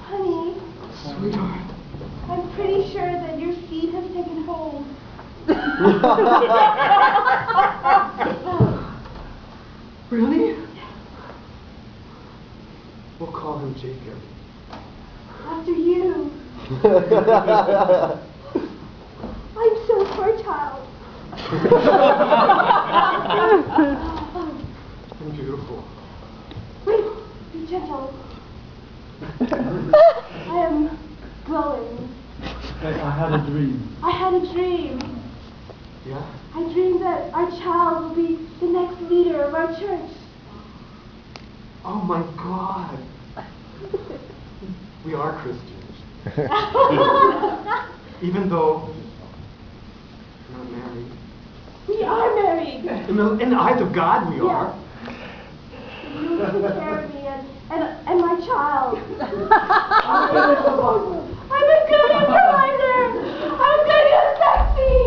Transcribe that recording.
Honey. Sweetheart. I'm pretty sure that your seed has taken hold. Really? We'll call him Jacob. After you. I'm so fertile. I'm beautiful. Wait, be gentle. I am glowing. I had a dream. I had a dream. Yeah? I dreamed that our child will be the next leader of our church. Oh my God. We are Christians. Even though we're not married. We are married. In the eyes of God, we are. You will take care of me and my child. I'm a good provider. I'm good and sexy.